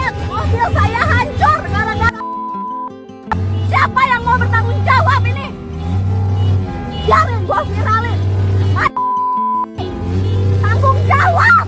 Lihat, mobil saya hancur gara-gara. Siapa yang mau bertanggung jawab ini? Biarin gua viralin. Tanggung jawab.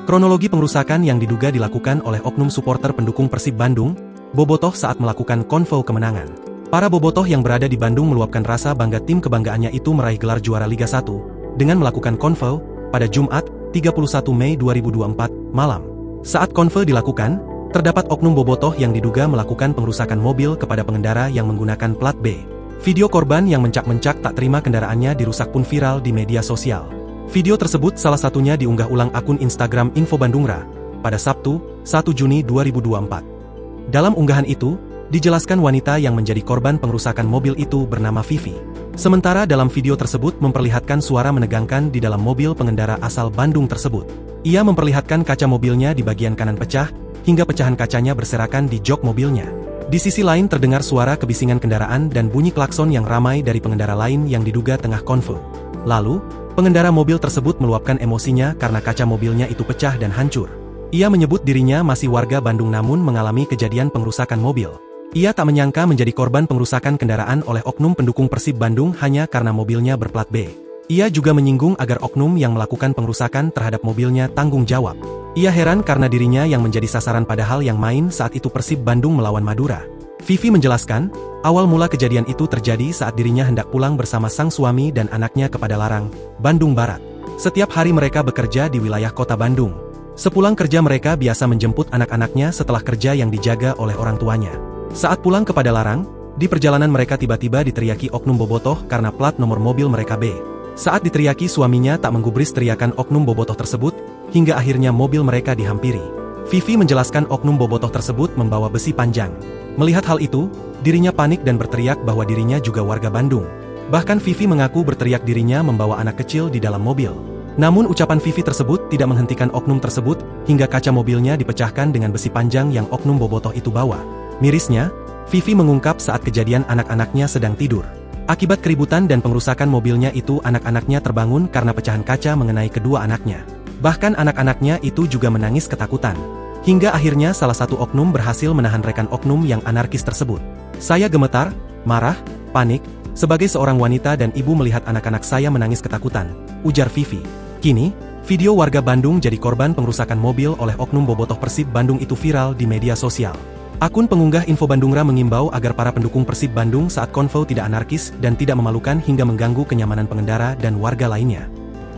Kronologi pengerusakan yang diduga dilakukan oleh oknum supporter pendukung Persib Bandung, bobotoh saat melakukan konvoy kemenangan. Para bobotoh yang berada di Bandung meluapkan rasa bangga tim kebanggaannya itu meraih gelar juara Liga 1 dengan melakukan konvoy pada Jumat, 31 Mei 2024 malam. Saat konvoy dilakukan, terdapat oknum bobotoh yang diduga melakukan pengerusakan mobil kepada pengendara yang menggunakan plat B. Video korban yang mencak-mencak tak terima kendaraannya dirusak pun viral di media sosial. Video tersebut salah satunya diunggah ulang akun Instagram Info Bandungra pada Sabtu, 1 Juni 2024. Dalam unggahan itu, dijelaskan wanita yang menjadi korban pengerusakan mobil itu bernama Vivi. Sementara dalam video tersebut memperlihatkan suara menegangkan di dalam mobil pengendara asal Bandung tersebut. Ia memperlihatkan kaca mobilnya di bagian kanan pecah, hingga pecahan kacanya berserakan di jok mobilnya. Di sisi lain terdengar suara kebisingan kendaraan dan bunyi klakson yang ramai dari pengendara lain yang diduga tengah konvoy. Lalu, pengendara mobil tersebut meluapkan emosinya karena kaca mobilnya itu pecah dan hancur. Ia menyebut dirinya masih warga Bandung namun mengalami kejadian pengerusakan mobil. Ia tak menyangka menjadi korban pengerusakan kendaraan oleh oknum pendukung Persib Bandung hanya karena mobilnya berplat B. Ia juga menyinggung agar oknum yang melakukan pengerusakan terhadap mobilnya tanggung jawab. Ia heran karena dirinya yang menjadi sasaran padahal yang main saat itu Persib Bandung melawan Madura. Vivi menjelaskan, awal mula kejadian itu terjadi saat dirinya hendak pulang bersama sang suami dan anaknya ke Padalarang, Bandung Barat. Setiap hari mereka bekerja di wilayah kota Bandung. Sepulang kerja mereka biasa menjemput anak-anaknya setelah kerja yang dijaga oleh orang tuanya. Saat pulang ke Padalarang, di perjalanan mereka tiba-tiba diteriaki oknum bobotoh karena plat nomor mobil mereka B. Saat diteriaki suaminya tak menggubris teriakan oknum bobotoh tersebut, hingga akhirnya mobil mereka dihampiri. Vivi menjelaskan oknum bobotoh tersebut membawa besi panjang. Melihat hal itu, dirinya panik dan berteriak bahwa dirinya juga warga Bandung. Bahkan Vivi mengaku berteriak dirinya membawa anak kecil di dalam mobil. Namun ucapan Vivi tersebut tidak menghentikan oknum tersebut, hingga kaca mobilnya dipecahkan dengan besi panjang yang oknum bobotoh itu bawa. Mirisnya, Vivi mengungkap saat kejadian anak-anaknya sedang tidur. Akibat keributan dan pengerusakan mobilnya itu anak-anaknya terbangun karena pecahan kaca mengenai kedua anaknya. Bahkan anak-anaknya itu juga menangis ketakutan. Hingga akhirnya salah satu oknum berhasil menahan rekan oknum yang anarkis tersebut. Saya gemetar, marah, panik, sebagai seorang wanita dan ibu melihat anak-anak saya menangis ketakutan, ujar Vivi. Kini, video warga Bandung jadi korban pengerusakan mobil oleh oknum bobotoh Persib Bandung itu viral di media sosial. Akun pengunggah Info Bandungra mengimbau agar para pendukung Persib Bandung saat konvoy tidak anarkis dan tidak memalukan hingga mengganggu kenyamanan pengendara dan warga lainnya.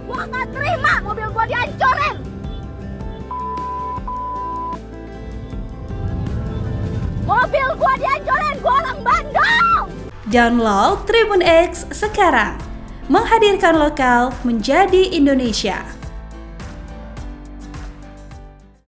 Gua gak terima mobil gua dihancurin. Mobil gua dihancurin, gua orang Bandung. Download Tribun X sekarang. Menghadirkan lokal menjadi Indonesia.